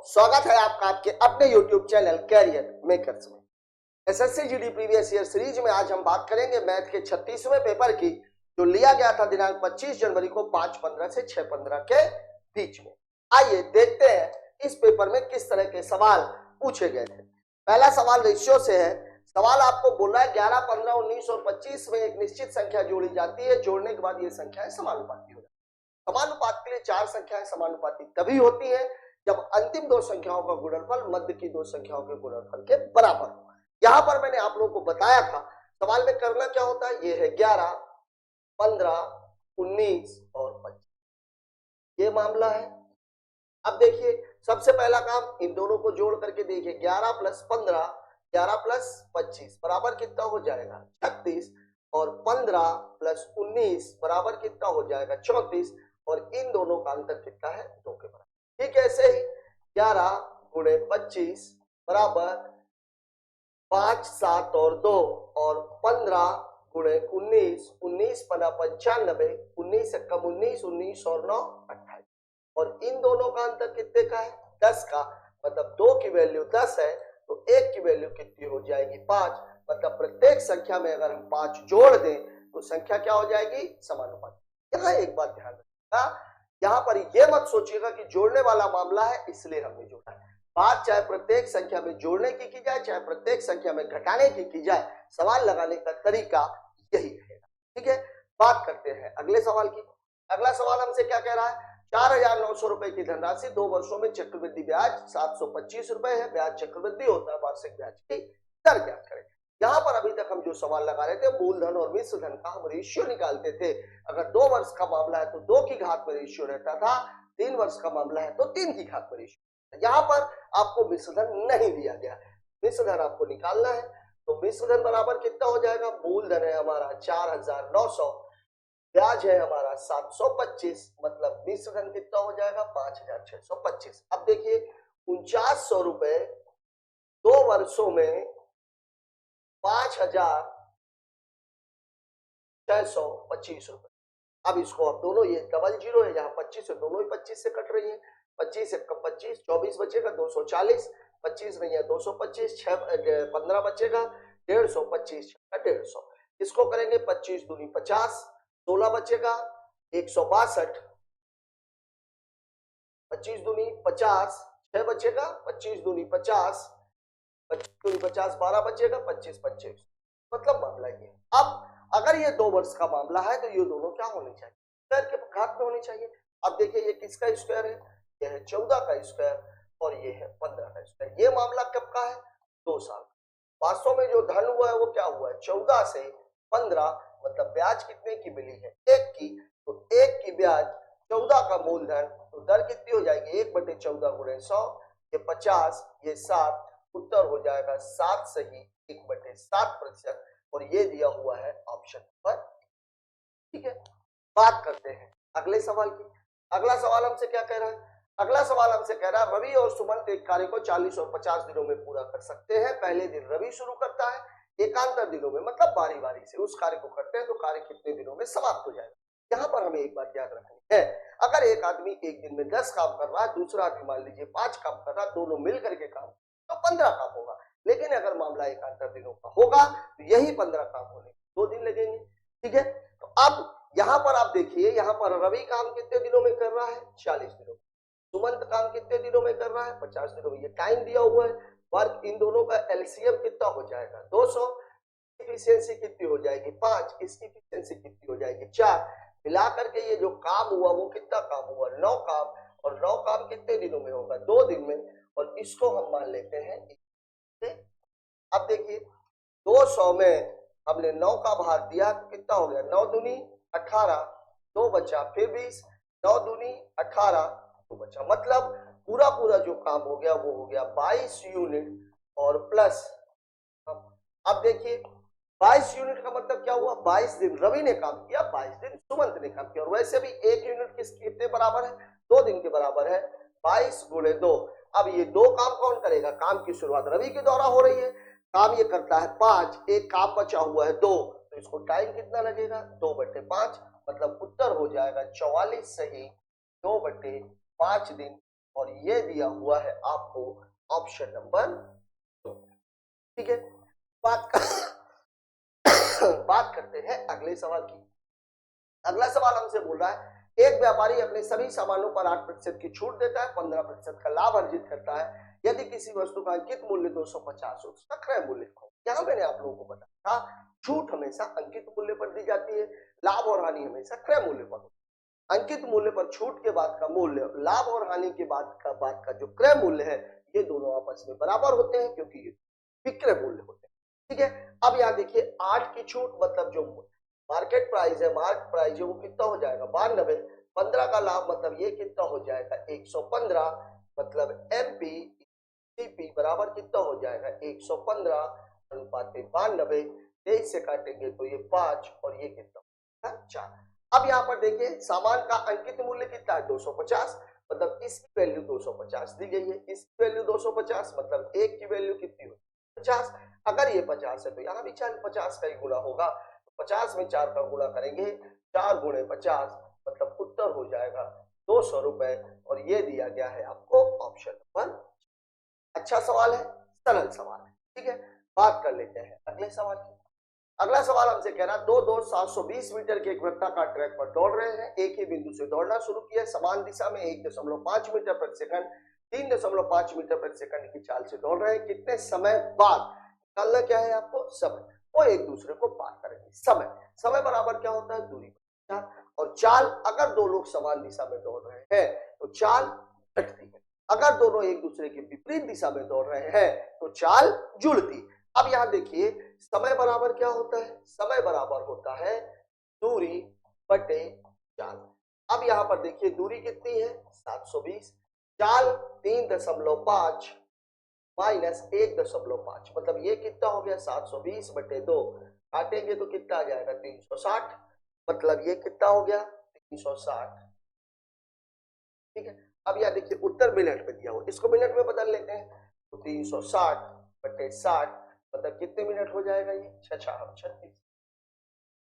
स्वागत है आपका आपके अपने YouTube चैनल कैरियर मेकर्स में। SSC GD previous year series में आज हम बात करेंगे मैथ के 36वें पेपर की, जो लिया गया था दिनांक 25 जनवरी को 5:15 से 6:15 के बीच में। आइए देखते हैं इस पेपर में किस तरह के सवाल पूछे गए थे। पहला सवाल रेशियो से है। सवाल आपको बोल रहा है 11, 15, 19 और 25 में एक निश्चित संख्या जोड़ी जाती है, जोड़ने के बाद ये संख्याएं समानुपाती हो जाती है। समानुपात के लिए चार संख्याएं समानुपाती तभी होती है जब अंतिम दो संख्याओं का गुणनफल मध्य की दो संख्याओं के गुणनफल के बराबर हो। यहां पर मैंने आप लोगों को बताया था सवाल में करना क्या होता है। ये है 11, 15, 19 और 25, ये मामला है। अब देखिए सबसे पहला काम इन दोनों को जोड़ करके देखिए 11 + 15, 11 + 25 बराबर कितना हो जाएगा 36, और 15 + 19 बराबर कितना हो जाएगा 34, और इन दोनों का अंतर कितना है 2 के बराबर। ठीक है, ऐसे ही 11 × 25 बराबर 5, 7 और 2, और 15 × 19, 19 × 95, 19 × 19, 19 और 9 28, और इन दोनों का अंतर कितने का है 10 का। मतलब 2 की वैल्यू 10 है तो 1 की वैल्यू कितनी हो जाएगी 5। मतलब प्रत्येक संख्या में अगर हम 5 जोड़ दें तो संख्या क्या हो जाएगी समानुपाती। यहाँ एक बात ध्यान रखिएगा, यहाँ पर ये मत सोचिएगा कि जोड़ने वाला मामला है इसलिए हमने जोड़ा है। बात चाहे प्रत्येक संख्या में जोड़ने की जाए चाहे प्रत्येक संख्या में घटाने की जाए, सवाल लगाने का तरीका यही रहेगा। ठीक है, बात करते हैं अगले सवाल की। अगला सवाल हमसे क्या कह रहा है, 4,900 रुपए की धनराशि 2 वर्षों में चक्रवृद्धि ब्याज 725 रुपए है। ब्याज चक्रवृद्धि होता है, वार्षिक ब्याज की दर ज्ञात करें। यहाँ पर अभी तक हम जो सवाल लगा रहे थे मूलधन और मिश्र धन का हम रेशियो निकालते थे। अगर 2 वर्ष का मामला है तो 2 की घात में रेशियो रहता था, 3 वर्ष का मामला है तो 3 की घात में रेशियो। यहाँ पर आपको मिश्र धन नहीं दिया गया है, मिश्र धन आपको निकालना है। तो मिश्र धन बराबर कितना हो जाएगा, मूलधन है हमारा 4,900, ब्याज है हमारा 725, मतलब मिश्र धन कितना हो जाएगा 5,625। अब देखिए 4900 रुपए 2 वर्षों में 5,625 रुपए। अब इसको आप दोनों, ये डबल जीरो है, यहाँ 25 है, दोनों ही 25 से कट रही है। 25 एक 25, 24 बचेगा 240, 25 नहीं है 225, 15 बचेगा 150, 25 150। इसको करेंगे 25 दूनी 50, 16 बचेगा 162, 25 दूनी 50, 6 बचेगा 25 दूनी 50, 25 दूनी 50 12 बचेगा 25 25। मतलब मामला ये। अब अगर ये 2 वर्ष का मामला है तो ये दोनों क्या होने चाहिए, स्क्वायर के घात में होनी चाहिए। अब देखिए ये किसका स्क्वायर है, ये है 14 का स्क्वायर और ये है 15 का स्क्वायर। ये मामला कब का है 2 साल। वास्तव में जो धन हुआ है वो क्या हुआ है 14 से 15, मतलब ब्याज कितने की मिली है 1 की। तो 1 की ब्याज 14 का मूलधन, तो दर कितनी हो जाएगी 1/14 × 100, ये 50, ये 7, उत्तर हो जाएगा 7 सही 1/7%, और ये दिया हुआ है ऑप्शन नंबर। ठीक है, बात करते हैं अगले सवाल की। अगला सवाल हमसे क्या कह रहा है, अगला सवाल हमसे कह रहा है रवि और सुमंत एक कार्य को 40 और 50 दिनों में पूरा कर सकते हैं। पहले दिन रवि शुरू करता है, एकांतर दिनों में मतलब बारी बारी से उस कार्य को करते हैं, तो कार्य कितने दिनों में समाप्त हो जाएगा। यहाँ पर हमें एक बात याद रखनी है, अगर एक आदमी एक दिन में 10 काम कर रहा है, दूसरा आदमी मान लीजिए 5 काम कर रहा है, दोनों मिलकर के काम तो 15 काम होगा। लेकिन अगर मामला एकांतर दिनों का होगा तो यही 15 काम होने 2 दिन लगेंगे। ठीक है, तो अब यहाँ पर आप देखिए, यहाँ पर रवि काम कितने दिनों में कर रहा है 40 दिनों में, सुमंत काम कितने दिनों में कर रहा है 50 दिनों में। ये टाइम दिया हुआ है। वर्क इन दोनों का एलसीएम कितना हो जाएगा 200, इफिशियंसी कितनी हो जाएगी 5, इसकी इफिशियंसी कितनी हो जाएगी 4, मिला करके ये जो काम हुआ वो कितना काम हुआ 9 काम, और 9 काम कितने दिनों में होगा 2 दिन में, और इसको हम मान लेते हैं। अब देखिए 200 में हमने 9 का भाग दिया तो कितना हो गया 9 दूनी 18, 2 बचा, फिर 20, 9 दूनी 18, 2 बचा। मतलब पूरा पूरा जो काम हो गया वो हो गया 22 यूनिट और प्लस। अब देखिए 22 यूनिट का मतलब क्या हुआ 22 दिन रवि ने काम किया, 22 दिन सुमंत ने काम किया। और वैसे भी 1 यूनिट कितने बराबर है 2 दिन के बराबर है, 22 × 2। अब ये 2 काम कौन करेगा, काम की शुरुआत रवि के द्वारा हो रही है, काम ये करता है 5, एक काम बचा हुआ है 2, तो इसको टाइम कितना लगेगा 2/5, मतलब उत्तर हो जाएगा 44 सही 2/5 दिन और ये दिया हुआ है आपको ऑप्शन नंबर 2। ठीक है, बात बात करते हैं अगले सवाल की। अगला सवाल हमसे बोल रहा है एक व्यापारी अपने सभी सामानों पर 8% की छूट देता है, 15% का लाभ अर्जित करता है। यदि किसी वस्तु का अंकित मूल्य 250 हो, उसका क्रय मूल्य हो। यहाँ मैंने आप लोगों को बताया था छूट हमेशा अंकित मूल्य पर दी जाती है, लाभ और हानि हमेशा क्रय मूल्य पर। अंकित मूल्य पर छूट के बाद का मूल्य, लाभ और हानि के बाद का जो क्रय मूल्य है, ये दोनों आपस में बराबर होते हैं क्योंकि ये विक्रय मूल्य होते हैं। ठीक है, अब यहाँ देखिए 8 की छूट मतलब जो मार्केट प्राइस है, मार्केट प्राइस है वो कितना हो जाएगा 92। 15 का लाभ मतलब ये कितना हो जाएगा 115, मतलब एमपी सीपी बराबर कितना हो जाएगा 115 अनुपात 92। 23 से काटेंगे तो ये 5 और ये कितना होगा 4। अब यहाँ पर देखिए सामान का अंकित मूल्य कितना है 250, मतलब इसकी वैल्यू 250 दी गई है, इसकी वैल्यू 250 मतलब एक की वैल्यू कितनी होगी 50। अगर ये 50 है तो यहाँ भी 50 का ही गुणा होगा, 50 में 4 का गुणा करेंगे, 4 गुणे 50 मतलब उत्तर हो जाएगा 200 रुपए और ये दिया गया है आपको ऑप्शन नंबर। अच्छा सवाल है, सरल सवाल है। ठीक है, बात कर लेते हैं अगले सवाल की। अगला सवाल हमसे कह रहा है दो दोस्त 720 मीटर के एक वृत्ताकार ट्रैक पर दौड़ रहे हैं। एक ही बिंदु से दौड़ना शुरू किया, समान दिशा में 1.5 मीटर प्रति सेकंड, 3.5 मीटर प्रति सेकंड की चाल से दौड़ रहे हैं। कितने समय बाद, निकालना क्या है आपको समय, वो एक दूसरे को पार करेंगे। समय, समय बराबर क्या होता है दूरी, चाल, और चाल अगर दो लोग समान दिशा में दौड़ रहे हैं तो चाल घटती है, अगर दोनों एक दूसरे के विपरीत दिशा में दौड़ रहे हैं तो चाल जुड़ती। अब यहाँ देखिए समय बराबर क्या होता है, समय बराबर होता है दूरी बटे चाल। अब यहाँ पर देखिए दूरी कितनी है 720, चाल 3.5 माइनस 1.5, मतलब ये कितना हो गया 720 बटे 2, काटेंगे तो कितना आ जाएगा 360, मतलब ये कितना हो गया 360। ठीक है, अब यहाँ देखिए उत्तर मिनट में दिया हुआ, इसको मिनट में बदल लेते हैं तो 360 बटे 60 मतलब कितने मिनट हो जाएगा ये 36।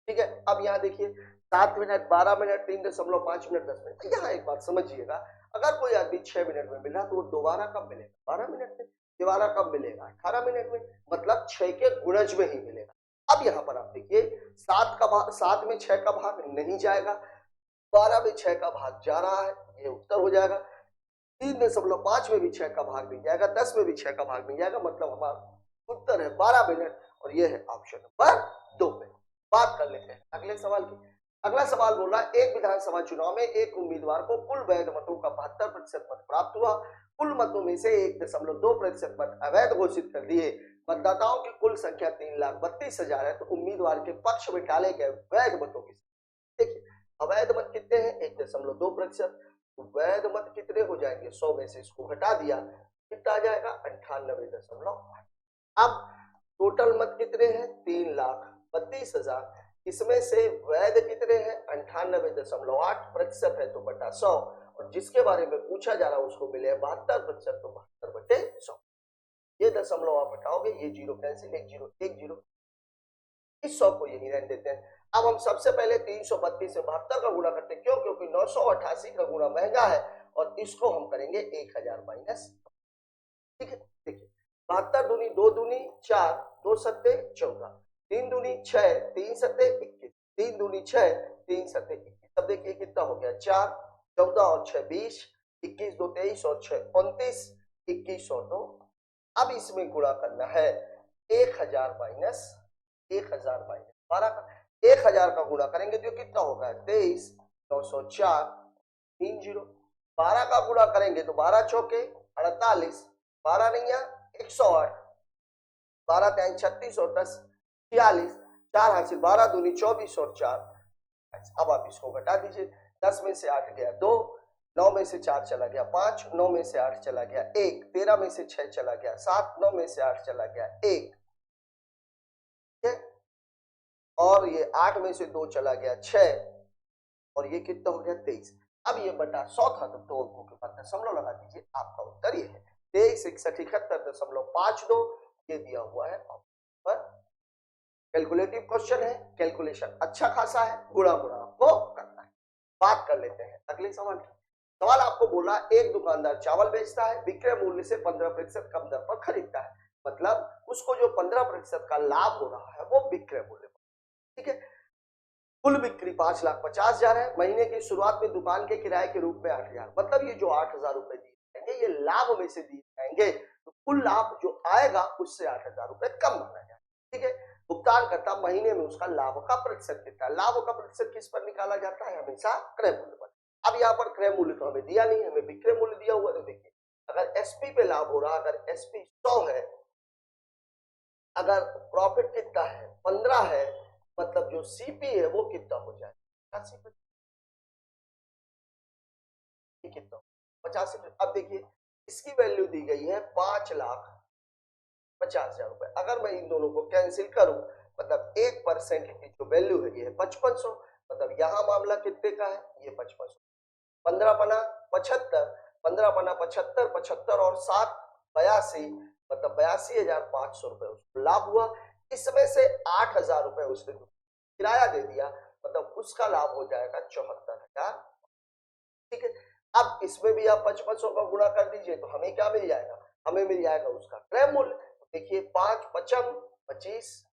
ठीक है, अब यहाँ देखिए 7 मिनट, 12 मिनट, 3.5 मिनट, 10 मिनट। यहाँ एक बात समझिएगा, अगर कोई आदमी 6 मिनट में मिला तो वो दोबारा कब मिलेगा 12 मिनट में, दोबारा कब मिलेगा 18 मिनट में, मतलब 6 के गुणज में ही मिलेगा। अब यहाँ पर आप देखिए 7 में 6 का भाग नहीं जाएगा, 12 में 6 का भाग जा रहा है, ये उत्तर हो जाएगा। 3.5 में भी 6 का भाग नहीं जाएगा, 10 में भी 6 का भाग नहीं जाएगा, मतलब हमारा उत्तर है 12 मिनट और ये है ऑप्शन नंबर 2 पे। बात कर लेते हैं अगले सवाल की। अगला सवाल बोल रहा है एक विधानसभा चुनाव में एक उम्मीदवार को कुल वैध मतों का 72% मत प्राप्त हुआ, कुल मतों में से 1.2% मत अवैध घोषित कर दिए, मतदाताओं की कुल संख्या 3,32,000 है, तो उम्मीदवार के पक्ष में डाले गए वैध मतों की, देखिए अवैध मत कितने हैं 1.2%, वैध मत कितने हो जाएंगे 100 में से इसको घटा दिया कितना आ जाएगा 98.8। अब टोटल मत कितने हैं 3,32,000, इसमें से वैध कितने हैं 98.8% है तो बटा 100, और जिसके बारे में पूछा जा रहा है उसको मिले 72%, तो 72 बटे 100। ये दशमलव आप हटाओगे, ये जीरो कैंसिल, एक जीरो, इस 100 को यही रहने देते हैं। अब हम सबसे पहले 332 से 72 का गुणा करते हैं, क्यों, क्योंकि 988 का गुणा महंगा है और इसको हम करेंगे 1000 माइनस। ठीक है, देखिए 72 दूनी 2 दूनी 4, 2 सत्ते 14, 3 दूनी 6, 3 सत्ते 21, 3 दूनी 6, 3 सत्ते 21, तब देखिए कितना हो गया 4, 14 और 6 20, 21 2 23 और 6 29, 21 और 2। अब इसमें गुणा करना है 1000 माइनस 12 का, 1000 का गुणा करेंगे तो कितना होगा 23, 904, 30, 12 का गुणा करेंगे तो 12 चौके 48, 12 नहीं 108, 12 3 36 और 10 46, 4 हासिल 12 दूनी 24 और 4। अब आप इसको घटा दीजिए, 10 में से 8 गया 2, 9 में से 4 चला गया 5, 9 में से 8 चला गया 1, 13 में से 6 चला गया 7, 9 में से 8 चला गया 1, और ये 8 में से 2 चला गया 6, और ये कितना हो गया 23। अब ये बटा 100 था तो 2 अंकों के बाद दशमलव लगा दीजिए, आपका उत्तर ये है 23 61 71.52, ये दिया हुआ है पर कैलकुलेटिव क्वेश्चन है, कैलकुलेशन अच्छा खासा है, गुणा आपको करना है। बात कर लेते हैं अगले सवाल की। सवाल आपको बोला एक दुकानदार चावल बेचता है, विक्रय मूल्य से 15% कम दर पर खरीदता है, मतलब उसको जो 15% का लाभ हो रहा है वो विक्रय मूल्य पर। ठीक है, कुल बिक्री 5,50,000 है, महीने की शुरुआत में दुकान के किराए के रूप में 8,000, मतलब ये जो 8,000 रुपए दिए जाएंगे ये लाभ में से दिए जाएंगे, तो कुल लाभ जो आएगा उससे 8,000 रुपए कम माना जाए। ठीक है, भुगतान करता महीने में उसका लाभ का प्रतिशत कितना है, लाभ का प्रतिशत किस पर निकाला जाता है, हमेशा क्रय मूल्य पर। अब यहाँ पर क्रय मूल्य तो हमें दिया नहीं, हमें विक्रय मूल्य दिया हुआ, तो देखिए अगर एसपी पे लाभ हो रहा, अगर एसपी 100 है, अगर प्रॉफिट कितना है 15 है, मतलब जो सीपी है वो कितना हो जाएगा, कितना 50। अब देखिए इसकी वैल्यू दी गई है 5,50,000 रुपए। अगर मैं इन दोनों को कैंसिल करूं, मतलब 1% की जो वैल्यू है ये है 5500, मतलब यहाँ मामला कितने का है, ये 5500। 15 पना 75, 15 पना 75, 75 और 7 82, मतलब 82,500 रुपए उसको लाभ हुआ। इसमें से 8,000 रुपए उसने किराया दे दिया, मतलब उसका लाभ हो जाएगा 74,000। ठीक है, अब इसमें भी आप 5500 का गुणा कर दीजिए तो हमें क्या मिल जाएगा, हमें मिल जाएगा उसका क्रय मूल्य। तो देखिए 5 पचम 25,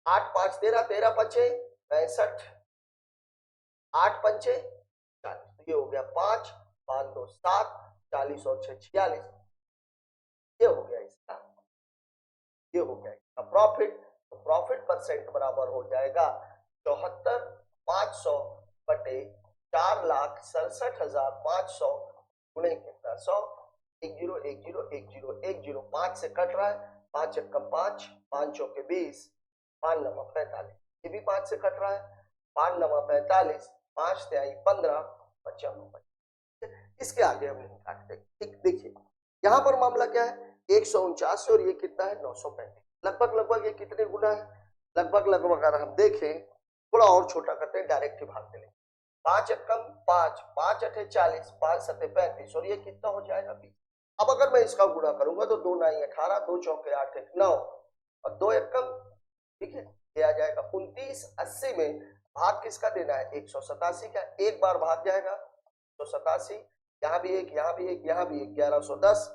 8 5 13, 13 पचे 65, 8 पंचे 40, तो ये हो गया 5 5 2 7, 40 और 6 46, ये हो गया इसका, ये हो गया इसका प्रॉफिट। तो प्रॉफिट परसेंट बराबर हो जाएगा 74,500 बटे 4,67,500 गुणे कितना 100, 10 5 से कट रहा है, 5 एकम 5, 5 चौके 20, 5 नवा 45, ये भी 5 से कट रहा है, 5 नवा 45, 5 तिहाई 15, 95। इसके आगे हम नहीं काटते। ठीक, देखिए यहाँ पर मामला क्या है, 149 और ये कितना है 935, लगभग लगभग ये कितने गुना है, लगभग लगभग अगर हम देखें थोड़ा और छोटा करते हैं, डायरेक्ट ही भाग देंगे, 5 एकम 5, 5 अठे 40, 5 सते 35 और ये कितना हो जाएगा 20। अब अगर मैं इसका गुणा करूंगा तो 2 9 18, 2 चौके 8 1 9 और 2 एकम, ठीक है, ये आ जाएगा 29। 80 में भाग किसका देना है, 187 का, एक बार भाग जाएगा 187, यहाँ भी एक, यहाँ भी एक, यहाँ भी एक, 1110,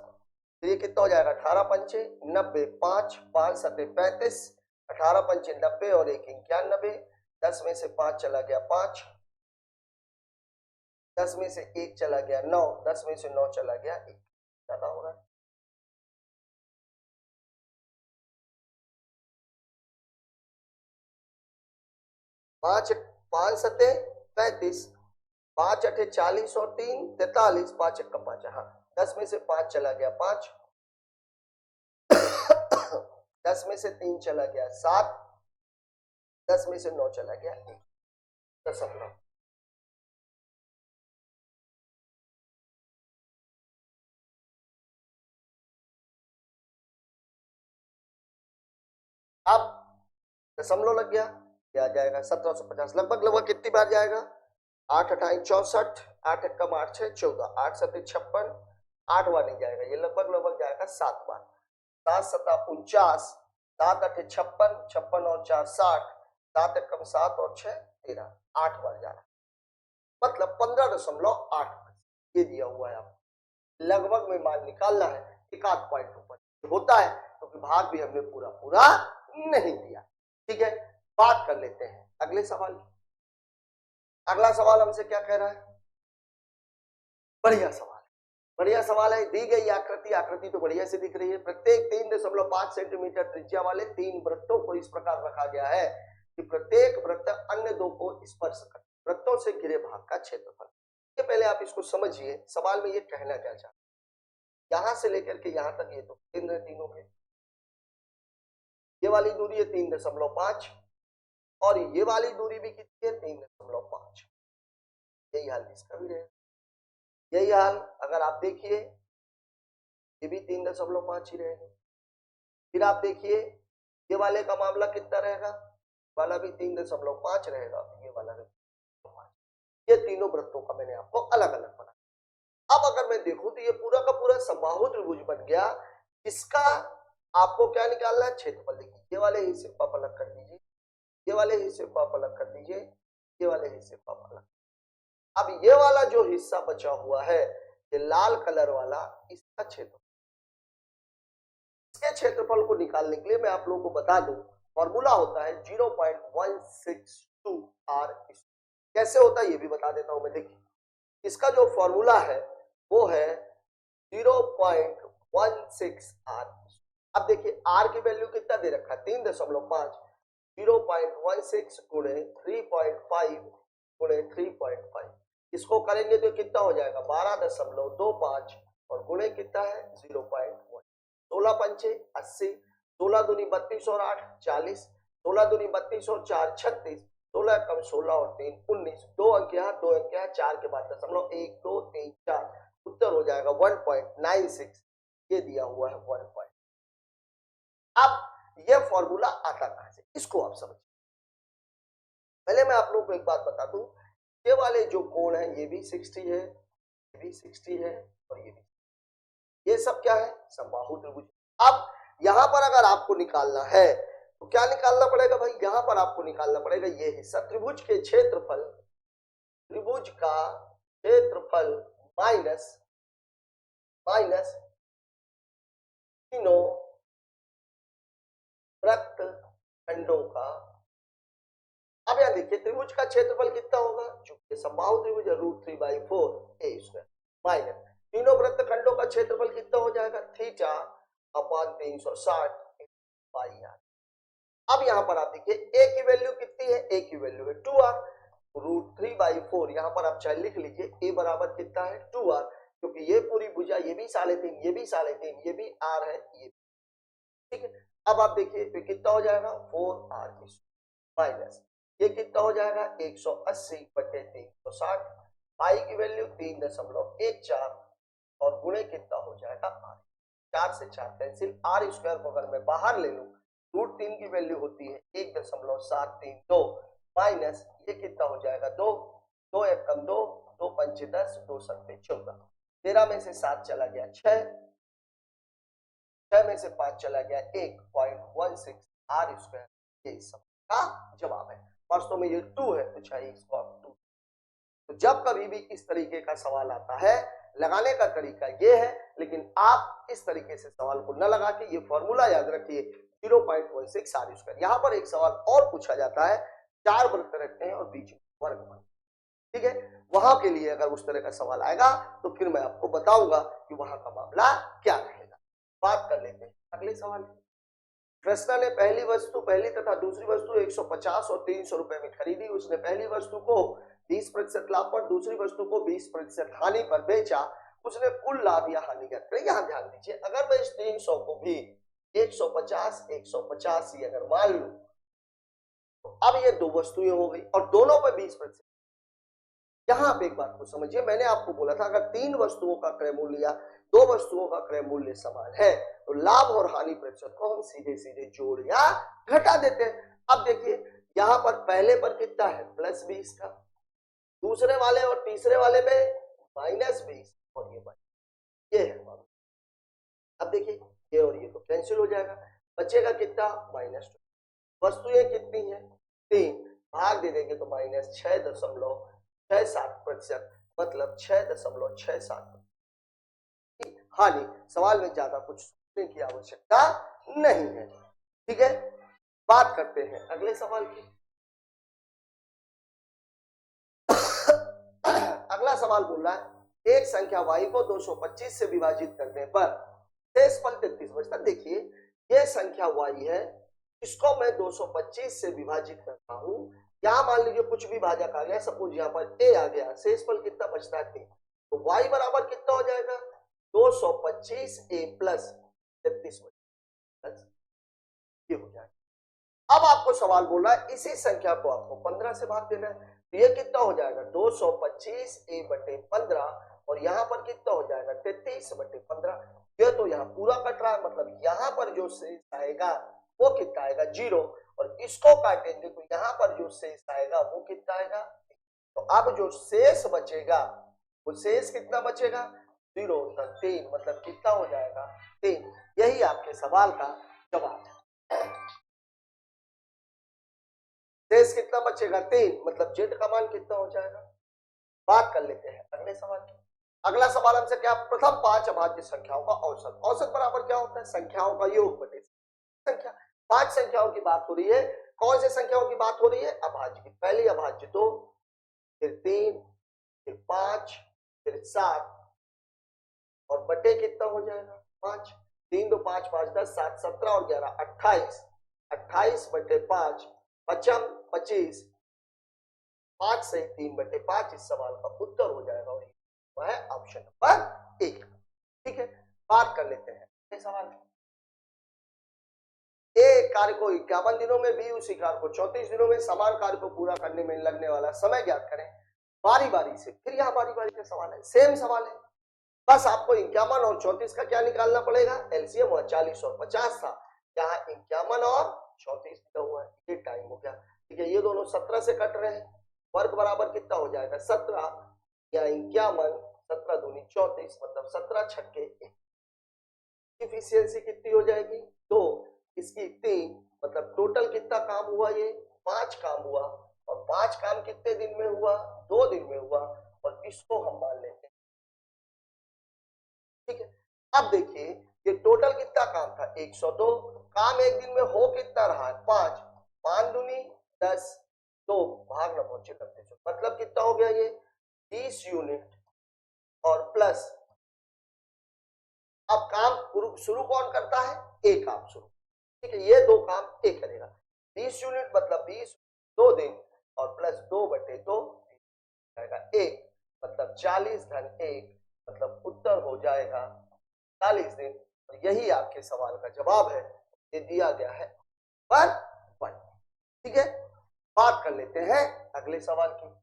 तो ये कितना हो जाएगा 18 पंचे 90, 5 5 सते 35, 18 पंचे 90 और 1 91, 10 में से 5 चला गया 5, 10 में से 1 चला गया 9, 10 में से 9 चला गया 1, ज्यादा हो रहा है। पांच 5 सते 35, 5 अठे 40 और 3 43, 5 एक 5, हाँ 10 में से 5 चला गया 5, 10 में से 3 चला गया 7, 10 में से 9 चला गया 1 दशमलव। अब दशमलव लग गया, क्या आ जाएगा 1750, लगभग लगभग कितनी बार जाएगा, 8 अठाई 64, 8 एकम 8 6 14, 8 सते 56, 8 बार नहीं जाएगा, ये लगभग लगभग जाएगा 7 बार, 7 सता 49, 7 अठे 56, 56 और 4 60, 7 एकम 7 और 6 13, 8 बार जा रहा है, मतलब 15.8 ये दिया हुआ है। आपको लगभग में मान निकालना है, एक आध पॉइंट ऊपर होता है क्योंकि भाग भी हमने पूरा पूरा नहीं दिया। ठीक है, बात कर लेते हैं अगले सवाल। अगला सवाल हमसे क्या कह रहा है, बढ़िया सवाल, बढ़िया सवाल है। दी गई आकृति, आकृति तो बढ़िया से दिख रही है, प्रत्येक 3.5 सेंटीमीटर त्रिज्या वाले 3 वृत्तों को इस प्रकार रखा गया है कि प्रत्येक वृत्त अन्य 2 को स्पर्श कर, वृत्तों से घिरे भाग का क्षेत्रफल। ये पहले आप इसको समझिए, सवाल में ये कहना क्या चाहता है, यहां से लेकर के यहां तक ये तो केंद्र तीनों के, ये वाली दूरी है 3.5 और ये वाली दूरी भी कितनी है 3.5, यही हाल इसका भी रहेगा, यही हाल अगर आप देखिए ये भी 3.5 ही रहेगा। फिर आप देखिए ये वाले का मामला कितना रहेगा, वाला भी 3.5 रहेगा, ये वाला भी 5, ये तीनों वृत्तों का मैंने आपको अलग अलग बनाया। अब अगर मैं देखूं तो ये पूरा का पूरा समबाहु त्रिभुज बन गया, इसका आपको क्या निकालना है, क्षेत्रफल। देखिए ये वाले हिस्से को आप अलग कर दीजिए, ये वाले हिस्से को आप अलग कर दीजिए, ये वाले हिस्से को आप अलग, अब ये वाला जो हिस्सा बचा हुआ है, ये लाल कलर वाला, इसका क्षेत्रफल, इसके क्षेत्रफल को निकालने के लिए मैं आप लोगों को बता दूं, फॉर्मूला होता है 0.162 r। कैसे होता है ये भी बता देता हूं मैं। देखिए इसका जो फॉर्मूला है वो है 0.16 r। अब देखिए r की वैल्यू कितना दे रखा है, 3.5। 0.16 गुणे 3.5 गुणे 3.5, इसको करेंगे तो कितना हो जाएगा 12.25 और गुणे कितना है 0.1। 16 पंचे 80, 16 दूनी 32 और 8 40, 16 दूनी 32 और 4 36, 16 कम 16 और 3 19, 2 अंक यहाँ 2 अंक यहाँ, 4 के बाद 1 2 3 4, उत्तर हो जाएगा 1.96। ये दिया हुआ है 1. अब ये फॉर्मूला आता कहां से, इसको आप समझिए। पहले मैं आप लोगों को एक बात बता दूं, ये वाले जो कोण है ये भी 60 है, ये भी 60 है और ये भी, ये सब क्या है, समबाहु त्रिभुज। अब यहां पर अगर आपको निकालना है तो क्या निकालना पड़ेगा भाई, यहां पर आपको निकालना पड़ेगा ये हिस्सा, त्रिभुज के क्षेत्रफल, त्रिभुज का क्षेत्रफल माइनस तीनों वृत्त खंडों का। अब यहां देखिए त्रिभुज का क्षेत्रफल कितना होगा, चूंकि समबाहु त्रिभुज √3/4 a² माइनस तीनों वृत्त खंडों का क्षेत्रफल कितना हो जाएगा, θ/360 अब यहां पर आप देखिए a की वैल्यू कितनी है, a की वैल्यू है 2r, √3/4 यहां पर आप चाहे लिख लीजिए a बराबर कितना है 2r, क्योंकि ये पूरी भुजा, ये भी 3.5, ये भी 3.5, ये भी r है, ये ठीक है। अब आप देखिए कितना हो जाएगा 4r माइनस ये कितना हो जाएगा 180/360, पाई की वैल्यू 3.14 और गुणे कितना हो जाएगा r, 4 से 4 कैंसिल, r² को अगर मैं बाहर ले लूं, √3 की वैल्यू होती है 1.732 माइनस ये कितना हो जाएगा 2, 2 1 कम 2, 2 पंचे 10, 2 सत्ते 14, 13 में से 7 चला गया 6, 6 में से 5 चला गया 1.16 r², ये सब का जवाब है। वास्तव में ये 2 है तो चाहिए इसको आप 2। तो जब कभी भी इस तरीके का सवाल आता है, लगाने का तरीका ये है, लेकिन आप इस तरीके से सवाल को न लगा के ये फॉर्मूला याद रखिए 0.16 r²। यहाँ पर एक सवाल और पूछा जाता है, 4 वृत्त रखते हैं और बीच में वर्ग, ठीक है, वहां के लिए अगर उस तरह का सवाल आएगा तो फिर मैं आपको बताऊंगा कि वहां का मामला क्या रहेगा। बात कर लेते हैं अगले सवाल की। कृष्णा ने पहली वस्तु, पहली तथा दूसरी वस्तु 150 और 300 रुपए में खरीदी। उसने पहली वस्तु को 20% लाभ पर, दूसरी वस्तु को 20% हानि पर बेचा। उसने कुल लाभ या हानि क्या करें, यहाँ ध्यान दीजिए, अगर मैं इस 300 को भी 150 ही अगर मान लू तो अब ये दो वस्तुएं हो गई और दोनों पर 20%। यहां पे एक बात को समझिए, मैंने आपको बोला था अगर 3 वस्तुओं का क्रय मूल्य या 2 वस्तुओं का क्रय मूल्य समान है तो लाभ और हानि प्रतिशत को हम सीधे सीधे जोड़ या घटा देते हैं। अब देखिए यहां पर पहले पर कितना है +20 का, दूसरे वाले और तीसरे वाले में -20 और ये है। अब देखिए ये और ये तो कैंसिल हो जाएगा, बचेगा कितना -2। वस्तुएं कितनी है 3, भाग दे देंगे तो -6.67%, मतलब 6.67। हानि, सवाल में ज्यादा कुछ सोचने की आवश्यकता नहीं है, ठीक है। बात करते हैं अगले सवाल की। अगला सवाल बोल रहा है एक संख्या y को 225 से विभाजित करने पर शेषफल 33 बचता। देखिए यह संख्या y है, इसको मैं 225 से विभाजित करता हूं, यहां मान लीजिए कुछ भी भाजक आ गया, सपोज यहाँ पर a आ गया, शेषफल कितना बचता है 3, तो y बराबर कितना हो जाएगा 225a + 33 ये हो जाएगा। अब आपको सवाल बोला इसी संख्या को आपको 15 से भाग देना है, तो ये कितना हो जाएगा 225a/15 और यहाँ पर कितना हो जाएगा 33/15। ये तो यहाँ पूरा कट रहा है, मतलब यहाँ पर जो शेष आएगा वो कितना आएगा 0 और इसको काटेंगे तो यहाँ पर जो शेष आएगा वो कितना आएगा। तो अब जो शेष बचेगा वो शेष कितना बचेगा 0 तक 3, मतलब कितना हो जाएगा 3। यही आपके सवाल का जवाब है। शेष कितना बचेगा 3, मतलब z का मान कितना हो जाएगा बात कर लेते हैं अगले सवाल की। अगला सवाल हमसे क्या, प्रथम 5 अभाज्य संख्याओं का औसत। औसत बराबर क्या होता है, संख्याओं का योग बटे संख्या। 5 संख्याओं की बात हो रही है, कौन से संख्याओं की बात हो रही है, अभाज्य की। पहली अभाज्य 2, फिर 3, फिर 5, फिर 7 और बटे कितना हो जाएगा 5। 3 2 5 5 10 7 17 और 11 28। 28 बटे 5 पचम 25। 5 से 3 बटे 5 इस सवाल का उत्तर हो जाएगा और वह है ऑप्शन नंबर 1। ठीक है, बात कर लेते हैं ये सवाल। ए कार्य को 51 दिनों में, बी उसी कार्य को 34 दिनों में, समान कार्य को पूरा करने में लगने वाला समय ज्ञात करें बारी बारी से। फिर यहाँ बारी बारी का सवाल है, सेम सवाल है, बस आपको 51 और 34 का क्या निकालना पड़ेगा, एलसीएम। वह 40 और 50 था, यहाँ 51 और 34 दिया हुआ है, ये टाइम हो गया। ठीक है, ये दोनों 17 से कट रहे हैं, वर्ग बराबर कितना हो जाएगा 17 या 51, 17 दूनी 34, मतलब 17 छक्के 1। इफिशियंसी कितनी हो जाएगी 2, इसकी 3, मतलब टोटल कितना काम हुआ, ये 5 काम हुआ। और 5 काम कितने दिन में हुआ, 2 दिन में हुआ, और इसको हम मान लेते हैं। ठीक है, अब देखिए ये टोटल कितना काम था 102, काम एक दिन में हो कितना रहा है 5, 5 दूनी 10, 2 भाग न पहुंचे करते, मतलब कितना हो गया ये 30 यूनिट और प्लस। अब काम शुरू कौन करता है, एक काम शुरू। ठीक है, ये 2 काम एक करेगा, 20 यूनिट मतलब 20 2 दिन और प्लस 2 बटे 2 जाएगा 1, मतलब 40 धन 1, मतलब उत्तर हो जाएगा 40 दिन। और यही आपके सवाल का जवाब है, ये दिया गया है पर 1। ठीक है, बात कर लेते हैं अगले सवाल की।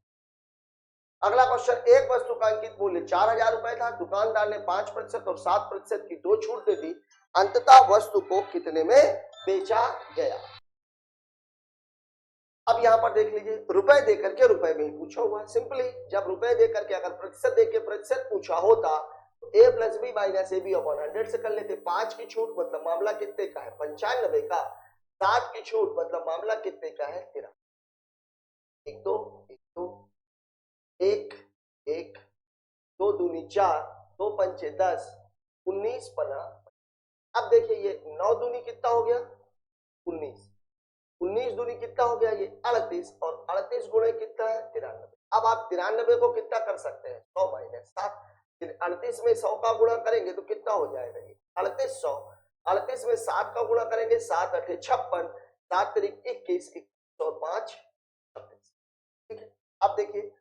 अगला क्वेश्चन, एक वस्तु का अंकित मूल्य 4000 रुपए था, दुकानदार ने 5% और 7% की 2 छूट दे दी, अंततः वस्तु को कितने में बेचा गया। अब यहां पर देख लीजिए, रुपए देकर के रुपए में ही पूछा हुआ है। सिंपली जब रुपए देकर के अगर प्रतिशत देके प्रतिशत पूछा होता तो a plus B minus A B upon 100 से कर लेते। 5 की छूट मतलब मामला कितने का है 95 का, 7 की छूट मतलब मामला कितने का है 13। 1 2 1 2 1 1 2 दूनी 4, 2 पंचे 10, 19 15। अब देखिए ये 9 दूनी कितना हो गया 19, 19 दूनी कितना हो गया ये 38, और 38 गुणे कितना है 93। अब आप 93 को कितना कर सकते हैं 100 माइनस 7, 38 में 100 का गुणा करेंगे तो कितना हो जाएगा ये 3800। 38 में 7 का गुणा करेंगे 7 8 56, 7 3 21, 105 36। ठीक है, अब देखिए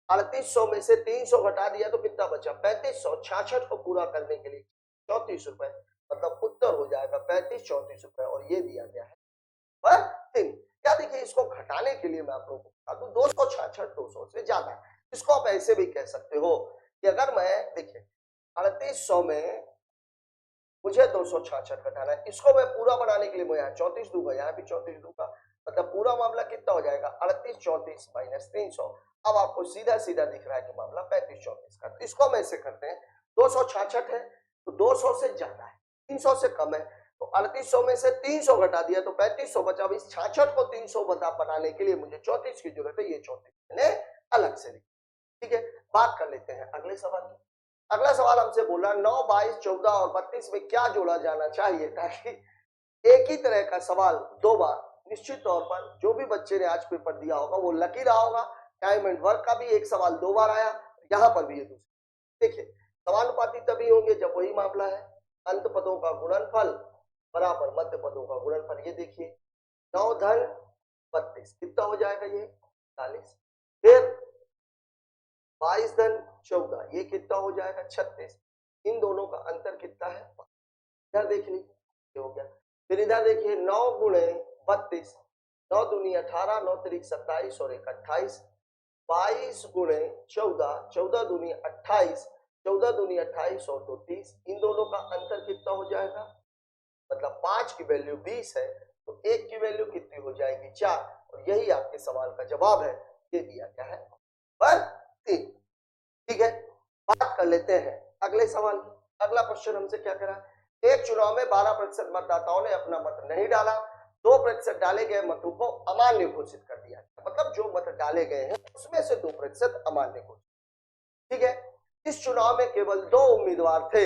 3800 में से 300 घटा दिया तो कितना बचा 3500। 66 को पूरा करने के लिए 34 रुपए, मतलब उत्तर हो जाएगा 35 34 रुपए, और ये दिया गया है पर 3। क्या देखिए, इसको घटाने के लिए मैं आप लोगों को बता दूं 266 200 से ज्यादा है। इसको आप ऐसे भी कह सकते हो कि अगर मैं देखिए 3800 में मुझे 266 घटाना है, इसको मैं पूरा बनाने के लिए मैं यहाँ 34 दूंगा, यहाँ भी 34 दूंगा, मतलब पूरा मामला कितना हो जाएगा 38 34 माइनस 300। अब आपको सीधा सीधा दिख रहा है कि मामला 35 34 का। तो इसको हम ऐसे करते हैं, 266 है तो 200 से ज्यादा है, 300 से कम है, तो 3800 में से 300 घटा दिया तो 3500 बचा। अब इस 66 को 300 बनाने के लिए मुझे 34 की जरूरत है, ये 34 मैंने अलग से लिखा। ठीक है, बात कर लेते हैं अगले सवाल की। अगला सवाल हमसे बोला 9 22 14 और 32 में क्या जोड़ा जाना चाहिए, ताकि एक ही तरह का सवाल 2 बार। निश्चित तौर पर जो भी बच्चे ने आज पेपर दिया होगा वो लकी रहा होगा। टाइम एंड वर्क का भी एक सवाल 2 बार आया, यहाँ पर भी ये दूसरा। देखिए समानुपाती तभी होंगे जब वही मामला है, अंत पदों का गुणनफल बराबर मध्य पदों का गुणनफल। ये देखिए 9 धन 32 कितना हो जाएगा ये 40, फिर 22 धन 14 ये कितना हो जाएगा 36। इन दोनों का अंतर कितना है, इधर देख लीजिए हो गया। फिर इधर देखिए 9 गुणे 32, 9 दूनी 18, 9 तिरिक 27 और 1 28, 22 गुणे 14, 14 दूनी 28, 14 दूनी 28 और 2 30। इन दोनों का अंतर कितना हो जाएगा, मतलब 5 की वैल्यू 20 है तो 1 की वैल्यू कितनी हो जाएगी 4, और यही आपके सवाल का जवाब है, ये दिया गया है पर 3। ठीक है, बात कर लेते हैं अगले सवाल की। अगला क्वेश्चन हमसे क्या करा, एक चुनाव में 12% मतदाताओं ने अपना मत नहीं डाला, 2% डाले गए मतों को अमान्य घोषित कर दिया, मतलब जो मत डाले गए हैं उसमें से 2% अमान्य घोषित। ठीक है। इस चुनाव में केवल 2 उम्मीदवार थे।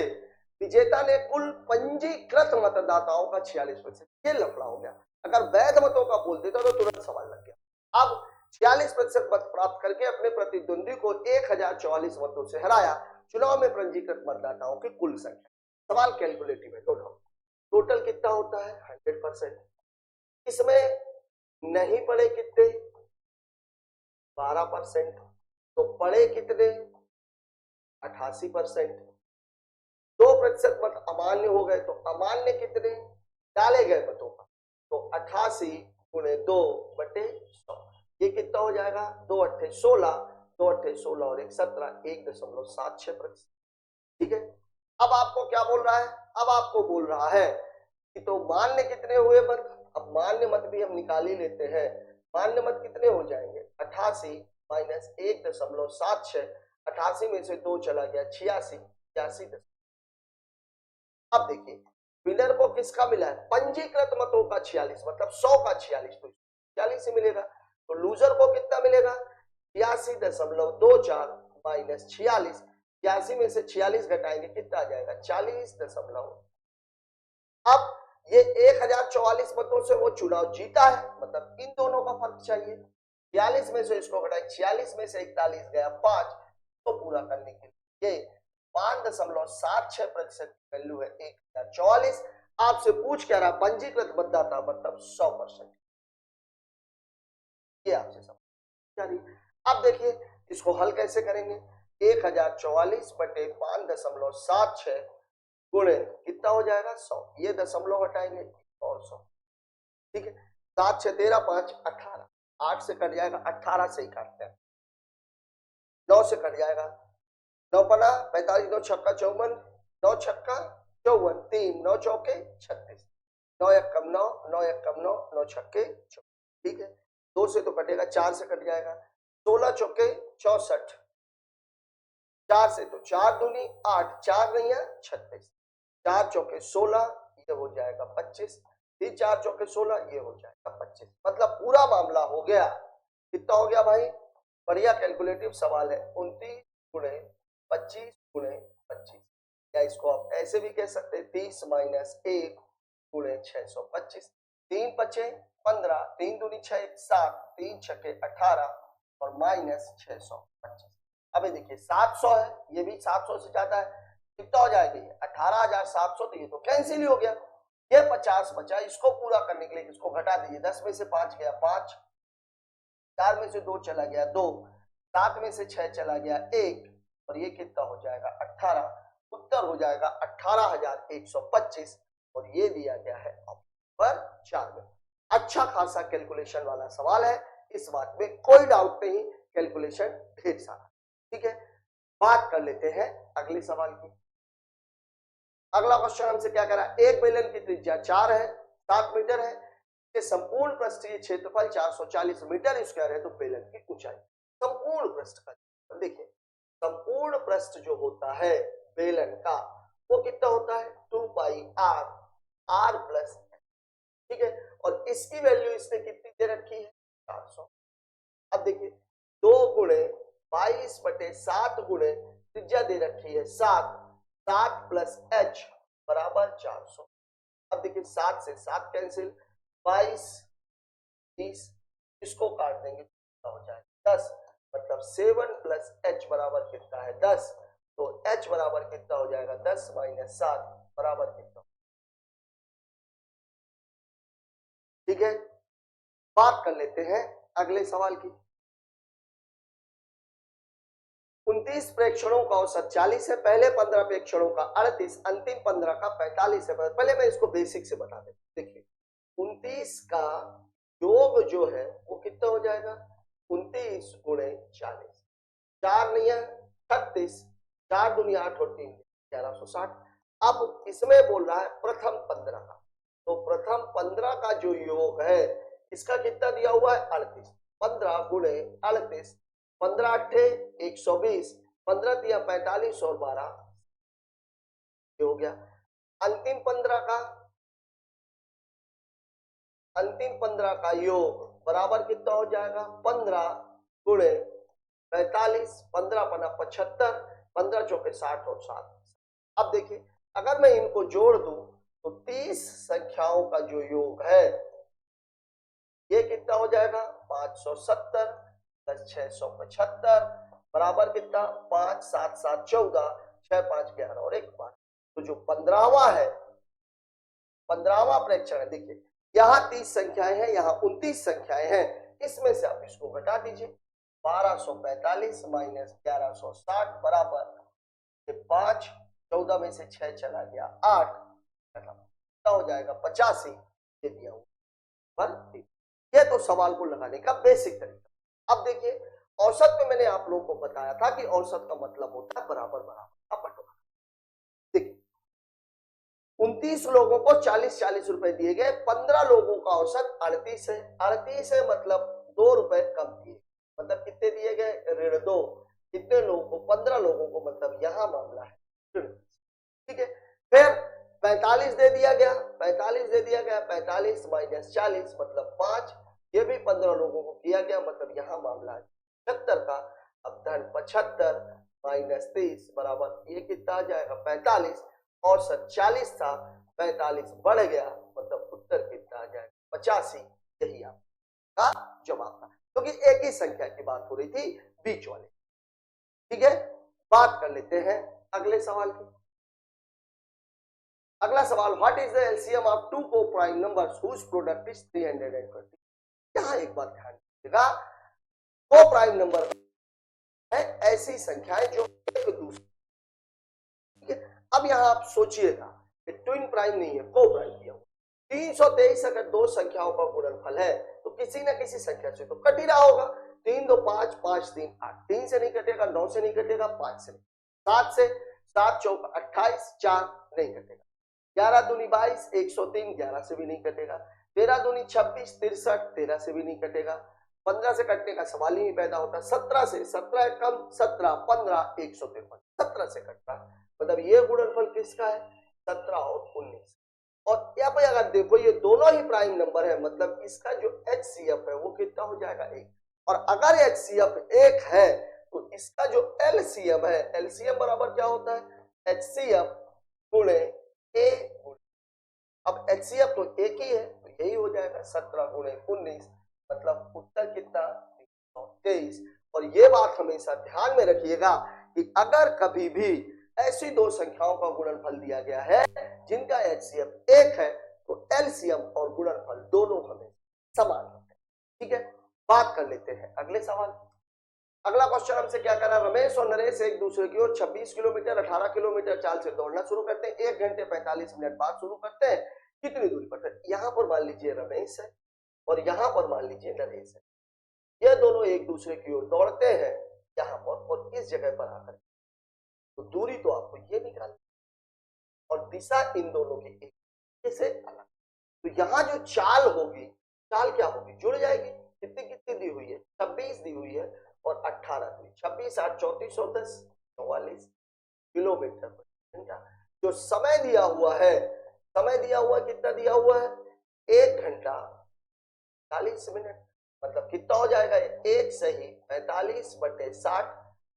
विजेता ने कुल पंजीकृत मतदाताओं का 46%। ये लफड़ा हो गया। अगर वैध मतों का बोल देता तो तुरंत सवाल लग गया। अब 46% मत प्राप्त करके अपने प्रतिद्वंदी को 1044 मतों से हराया। चुनाव में पंजीकृत मतदाताओं की कुल संख्या। सवाल कैलकुलेटिव है। टोटल कितना होता है? 100%। इसमें नहीं पढ़े कितने? 12%। तो पढ़े कितने? 88%। 2% मत अमान्य हो गए, तो अमान्य कितने डाले गए मतों का? तो 88 गुणे 2/100। ये कितना हो जाएगा? 2 अट्ठे 16, 2 अट्ठे 16 और 1 17, 1.76%। ठीक है। अब आपको क्या बोल रहा है? अब आपको बोल रहा है कि तो मान्य कितने हुए मत? अब मान्य मत भी हम निकाल ही लेते हैं। मान्य मत कितने हो जाएंगे? 88 माइनस 1.76। 88 में से 2 चला गया 86, 86। अब देखिए विनर को किसका मिला है? पंजीकृत मतों का 46, मतलब 100 का 46, तो 46 ही मिलेगा। तो लूजर को कितना मिलेगा? 86.24 माइनस 46। 86 में से 46 घटाएंगे कितना आ जाएगा? 40 दशमलव। अब ये 1044 मतों से वो चुनाव जीता है, मतलब इन दोनों का फर्क चाहिए। 46 में से इसको घटाए, 46 में से 41 गया 5, तो पूरा करने के लिए 5.76% वैल्यू है 1044। आपसे पूछ क्या रहा? पंजीकृत मतदाता मतलब 100%। ये आपसे समझ। अब देखिए इसको हल कैसे करेंगे? 1044 बटे 5.76 गुणे कितना हो जाएगा? 100। ये दशमलव हटाएंगे और 100। ठीक है। 7 6 13 5 18, 8 से कट जाएगा, 18 से ही काटते हैं, 9 से कट जाएगा, 9 पना 45, 9 छक्का 54, 9 छक्का 54, 3 9 चौके 36, 9 एक कम 9, 9 एक कम 9, 9 छक्के 54। ठीक है। 2 से तो कटेगा, 4 से कट जाएगा, 16 चौके 64, 4 से तो 4 दूनी 8, 4 नहीं है 36, 4 चौके 16, ये हो जाएगा 25, फिर 4 चौके 16, ये हो जाएगा 25। मतलब पूरा मामला हो गया। कितना हो गया भाई? बढ़िया कैलकुलेटिव सवाल है। 29 गुणे 25 गुणे 25, या इसको आप ऐसे भी कह सकते हैं 30 माइनस 1 गुणे 625। 3 पचे 15, 3 दूनी 6 7, 3 छके 18 और माइनस 625। अभी देखिए 700 है, ये भी 700 से ज्यादा है। कितना हो जाएगा? ये 18,700। तो ये तो कैंसिल ही हो गया। ये 50 बचा, इसको पूरा करने के लिए इसको घटा दीजिए। 10 में से 5 गया 5, 4 में से 2 चला गया 2, 7 में से 6 चला गया 1, और ये कितना हो जाएगा? 18। उत्तर हो जाएगा 18,125, और ये दिया गया है ऑप्शन पर 4 में। अच्छा खासा कैलकुलेशन वाला सवाल है, इस बात में कोई डाउट नहीं। कैलकुलेशन ढेर सारा। ठीक है। बात कर लेते हैं अगले सवाल की। अगला क्वेश्चन हमसे क्या कह रहा है? एक बेलन की त्रिज्या 4 है, 7 मीटर है, संपूर्ण पृष्ठीय क्षेत्रफल 440 मीटर स्क्वायर है, तो बेलन की ऊंचाई। संपूर्ण पृष्ठ का देखिए, संपूर्ण पृष्ठ जो होता है बेलन का वो कितना होता है? 2 पाई आर, आर प्लस। ठीक है। और इसकी वैल्यू इसने कितनी दे रखी है? 400। अब देखिए 2 गुणे 22 बटे 7 गुणे त्रिज्या दे रखी है 7, 7 प्लस एच बराबर 400। अब देखिए 7 से 7 कैंसिल, 22 30, इसको काट देंगे कितना हो जाएगा? 10, मतलब 7 प्लस एच बराबर कितना है? 10। तो एच बराबर कितना हो जाएगा? 10 माइनस 7 बराबर कितना? ठीक है। बात कर लेते हैं अगले सवाल की। 29 प्रेक्षणों का औसत 40 है, पहले 15 प्रेक्षणों का 38, अंतिम 15 का 45 है। पहले मैं इसको बेसिक से बता देता। देखिए 29 का योग जो है वो कितना हो जाएगा? 29 गुणे 40, 4 नहीं है 36, 4 दूनी 8 और 3 1160। अब इसमें बोल रहा है प्रथम 15 का, तो प्रथम 15 का जो योग है इसका कितना दिया हुआ है? 38। 15 गुणे 38, 15 अट्ठे 120, 15 दिया 45 और 12 हो गया। अंतिम 15 का, अंतिम 15 का योग बराबर कितना हो जाएगा? 15 गुणे 45, 15 पना 75, 15 चौके 60 और 7। अब देखिए अगर मैं इनको जोड़ दूं तो 30 संख्याओं का जो योग है ये कितना हो जाएगा 570 प्लस 675 बराबर कितना 5 7 7 14 6 5 11 और 1 5। तो जो 15वां है 15वां प्रेक्षण है, देखिए यहाँ 30 संख्याएं हैं, यहाँ 29 संख्याएं हैं, इसमें से आप इसको घटा दीजिए 1245 माइनस 1160 बराबर 5, 14 में से 6 चला गया 8, कितना हो जाएगा 85। ये दिया हुआ ये तो सवाल को लगाने का बेसिक तरीका। अब देखिए औसत में मैंने आप लोगों को बताया था कि औसत का मतलब होता है बराबर बराबर का बंटवारा। देखिए 29 लोगों को 40-40 रुपए दिए गए, 15 लोगों का औसत 38 है। 38 है मतलब 2 रुपए कम दिए, मतलब कितने दिए गए ऋण 2। कितने लोगों को 15 लोगों को, मतलब यहां मामला है ऋण। ठीक है फिर 45 दे दिया गया, 45 दे दिया गया, 45 माइनस 40 मतलब 5, ये भी 15 लोगों को किया गया, मतलब यहां मामला है 75 का। अब धन 75 माइनस 30 बराबर ये कितना आ जाएगा 45, औसत 40 था 45 बढ़ गया, मतलब उत्तर कितना आ जाएगा 85। यही आपका जवाब था, क्योंकि एक ही संख्या की बात हो रही थी बीच वाले। ठीक है बात कर लेते हैं अगले सवाल की। अगला सवाल, what is the LCM of two coprime numbers whose product is 320। यहां एक बात ध्यान दीजिएगा, को प्राइम नंबर है ऐसी संख्याएं जो एक दूसरे। ठीक है अब यहां आप सोचिएगा ट्विन प्राइम नहीं है, को प्राइम दिया हुआ। 323 अगर दो संख्याओं का गुणनफल है तो किसी न किसी संख्या से तो कट ही रहा होगा। 3 2 5, 5 3 8, 3 से नहीं कटेगा, 9 से नहीं कटेगा, 5 से नहीं, 7 से, 7 चौक 28, 4 नहीं कटेगा, 11 दूनी 22, 103, 11 से भी नहीं कटेगा, 13 दूनी 26, 63, 13 से भी नहीं कटेगा, 15 से कटने का सवाल ही नहीं पैदा होता, 17 से, 17 कम 17, 15, 153, 17 से कटता, मतलब ये गुणनफल किसका है 17 और 19। और यहाँ पे अगर देखो ये दोनों ही प्राइम नंबर है, मतलब इसका जो HCF है वो कितना हो जाएगा 1, और अगर HCF 1 है तो इसका जो LCM है, LCM बराबर क्या होता है HCF गुणे A। अब HCF तो एक ही है तो यही हो जाएगा 17 गुणे 19, मतलब उत्तर कितना 23। और ये बात हमेशा ध्यान में रखिएगा कि अगर कभी भी ऐसी दो संख्याओं का गुणनफल दिया गया है जिनका HCF 1 है तो LCM और गुणनफल दोनों हमें समान होते हैं। ठीक है बात कर लेते हैं अगले सवाल। अगला क्वेश्चन हमसे क्या करा, रमेश और नरेश एक दूसरे की ओर 26 किलोमीटर 18 किलोमीटर चाल से दौड़ना शुरू करते हैं, 1 घंटे 45 मिनट बाद शुरू करते हैं, कितनी दूरी पर है। यहाँ पर मान लीजिए रमेश है और यहाँ पर मान लीजिए नरेश है, ये दोनों एक दूसरे की ओर दौड़ते हैं यहाँ पर और इस जगह पर आकर, तो दूरी तो आपको ये निकालनी और दिशा इन दोनों की एक से अलग। तो यहाँ जो चाल होगी, चाल क्या होगी जुड़ जाएगी, कितनी कितनी दी हुई है 26 दी हुई है और 18 दी, 26 8 34 और 10 44 किलोमीटर पर घंटा। जो समय दिया हुआ है, समय दिया हुआ कितना दिया हुआ है 1 घंटा 40 मिनट, मतलब कितना हो जाएगा 1 सही 45 बटे 60,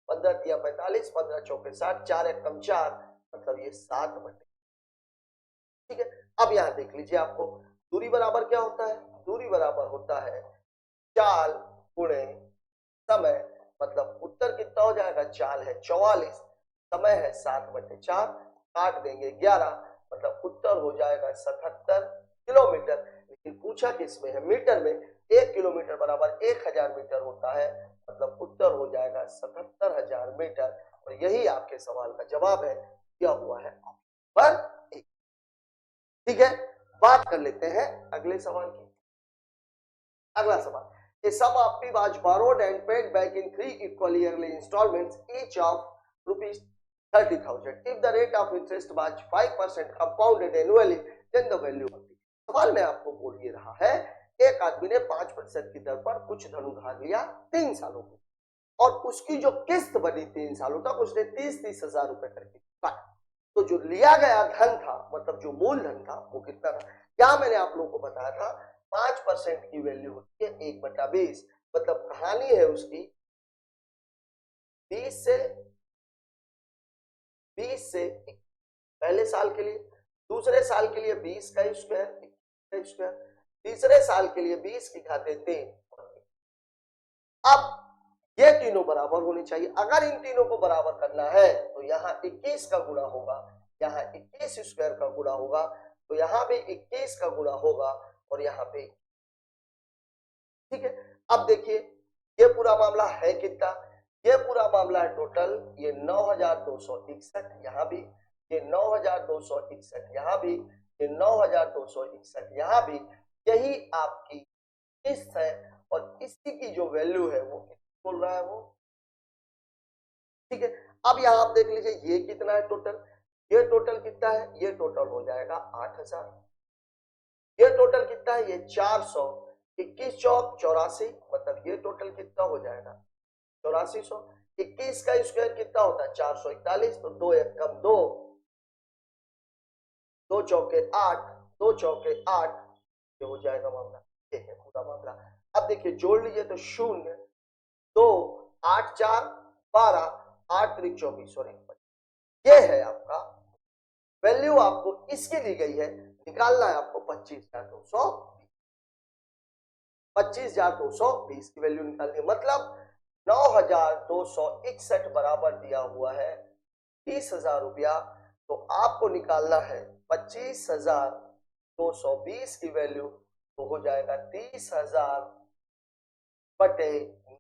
15 दिया 45, 15 चौके 60, 4 एक कम 4, मतलब ये 7 बटे। ठीक है अब यहां देख लीजिए, आपको दूरी बराबर क्या होता है, दूरी बराबर होता है चाल गुणे समय, मतलब उत्तर कितना हो जाएगा, चाल है 44, समय है 7 बटे 4, काट देंगे 11, मतलब उत्तर हो जाएगा 77 किलोमीटर। लेकिन पूछा किसमें है, मीटर में। 1 किलोमीटर बराबर 1000 मीटर होता है, मतलब उत्तर हो जाएगा 77,000 मीटर। और यही आपके सवाल का जवाब है, क्या हुआ है पर। ठीक है बात कर लेते हैं अगले सवाल की। अगला सवाल, a sum of P was borrowed and paid back in 3 equal yearly installments each of rupees 30,000. If the rate of interest was 5% compounded annually, then the value of the। सवाल में आपको बोल ये रहा है, एक आदमी ने 5% की दर पर कुछ धन उधार लिया 3 सालों में, और उसकी जो किस्त बनी 3 सालों तक उसने 30-30 हजार रुपए करके काटा। तो जो लिया गया धन था, मतलब जो मूलधन था वो कितना था, क्या मैंने आप लोगों को बताया था 5% की वैल्यू होती है 1/20, मतलब कहानी है उसकी 20 से पहले साल के लिए, दूसरे साल के लिए 20 का स्क्वायर, 21 का स्क्वायर, तीसरे साल के लिए 20 की घाते 3। अब ये तीनों बराबर होने चाहिए। अगर इन तीनों को बराबर करना है तो यहाँ 21 का गुणा होगा, यहाँ 21 स्क्वायर का गुणा होगा, तो यहाँ भी 21 का गुणा होगा और यहाँ पे, ठीक है। अब देखिए ये पूरा मामला है कितना, ये पूरा मामला है टोटल, ये 9261, यहाँ भी ये 9261, यहाँ भी ये 9261, यहाँ भी, यही आपकी किस्त है और इसी की जो वैल्यू है वो बोल रहा है वो, ठीक है। अब यहाँ आप देख लीजिए ये कितना है टोटल, ये टोटल कितना है, ये टोटल हो जाएगा 8000, ये टोटल कितना है, ये 400, 21 चौक 84, मतलब ये टोटल कितना हो जाएगा 8400। 21 का स्क्वायर कितना होता है 441, तो 2 एक कम 2, 2 चौके 8, 2 चौके 8, ये हो जाएगा मामला, ये है पूरा मामला। अब देखिए जोड़ लीजिए तो 0, 2, 8 4 12, 8 3 24 और 1, ये है आपका वैल्यू, आपको इसकी दी गई है, निकालना है आपको 25,220 की वैल्यू निकालनी है, मतलब 9261 बराबर दिया हुआ है 30,000 रुपया, तो आपको निकालना है 25,220 की वैल्यू, तो हो जाएगा 30,000 बटे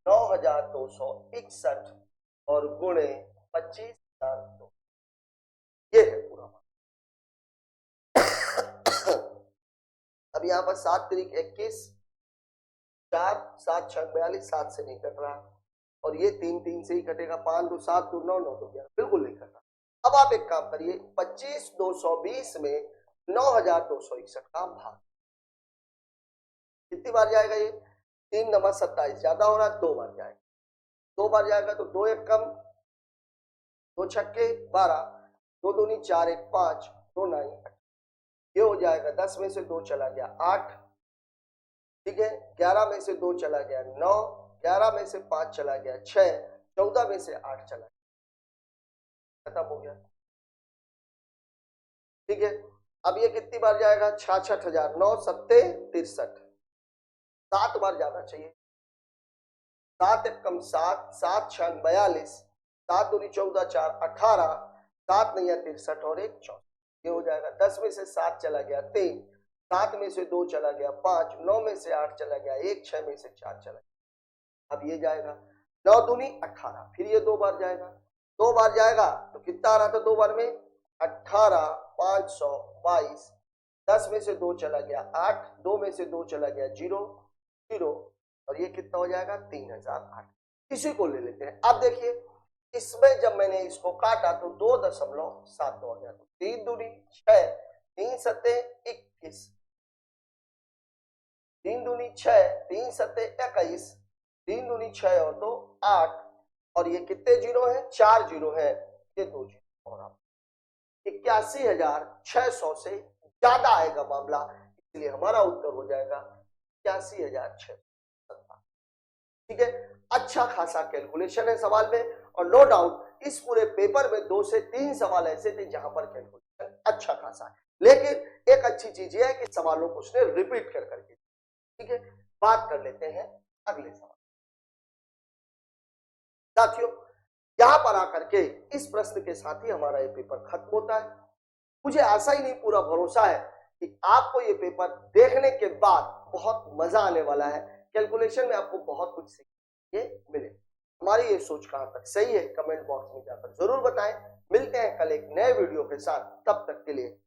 9261 और गुणे 25,000, ये है पूरा। अब यहाँ पर 7 तारीख 21, 4 7 6 42, 7 से नहीं कट रहा, और ये 3 3 से ही कटेगा, 5 2 7 2 9 9 2 11, बिल्कुल नहीं कट रहा। अब आप एक काम करिए, 25,220 में 9261 का भाग, कितनी बार जाएगा ये, 3 नंबर 27 ज्यादा हो रहा है, 2 बार जाएगा, 2 बार जाएगा तो 2 एक कम, 2 छक्के 12, 2 दूनी 4 1 5, 2 9 ये हो जाएगा, 10 में से 2 चला गया 8, ठीक है, 11 में से 2 चला गया 9, 11 में से 5 चला गया 6, 14 में से 8 चला गया, खत्म हो गया, ठीक है। अब ये कितनी बार जाएगा, 66,000, 9 7 63, 7 बार जाना चाहिए, 7 एक कम 7, 7 6 42, 7 दूनी 14 4 18, 7 नहीं 63 और 1 14, ये हो जाएगा। 10 में से 7 चला गया 3, 7 में से 2 चला गया 5, 9 में से 8 चला गया 1, 6 में से 4 चला गया, अब ये जाएगा 9 दूनी 18, फिर ये 2 बार जाएगा, 2 बार जाएगा तो कितना आ रहा था 2 बार में 18 522, 10 में से 2 चला गया 8, 2 में से 2 चला गया 0 0, और ये कितना हो जाएगा 3008, इसी को ले लेते हैं। अब देखिए इसमें जब मैंने इसको काटा तो 2.72 आ गया, 3 दूनी 6, 3 सत्ते 21, 3 दूनी 6, 3 सत्ते 21, 3 दूनी 6 और 2 8, और ये कितने जीरो है, 4 जीरो है, ये 2 जीरो, और आप 81,600 से ज्यादा आएगा मामला, इसलिए हमारा उत्तर हो जाएगा 81,600, ठीक है। अच्छा खासा कैलकुलेशन है सवाल में, और नो डाउट इस पूरे पेपर में 2 से 3 सवाल ऐसे थे जहां पर कैलकुलेशन अच्छा खासा है, लेकिन एक अच्छी चीज यह है कि सवालों को उसने रिपीट कर करके, ठीक है। बात कर लेते हैं अगले सवाल, साथियों यहां पर आकर के इस प्रश्न के साथ ही हमारा ये पेपर खत्म होता है। मुझे आशा ही नहीं पूरा भरोसा है कि आपको ये पेपर देखने के बाद बहुत मजा आने वाला है, कैलकुलेशन में आपको बहुत कुछ सीखने मिले। हमारी ये सोच कहां तक सही है कमेंट बॉक्स में जाकर जरूर बताएं। मिलते हैं कल एक नए वीडियो के साथ, तब तक के लिए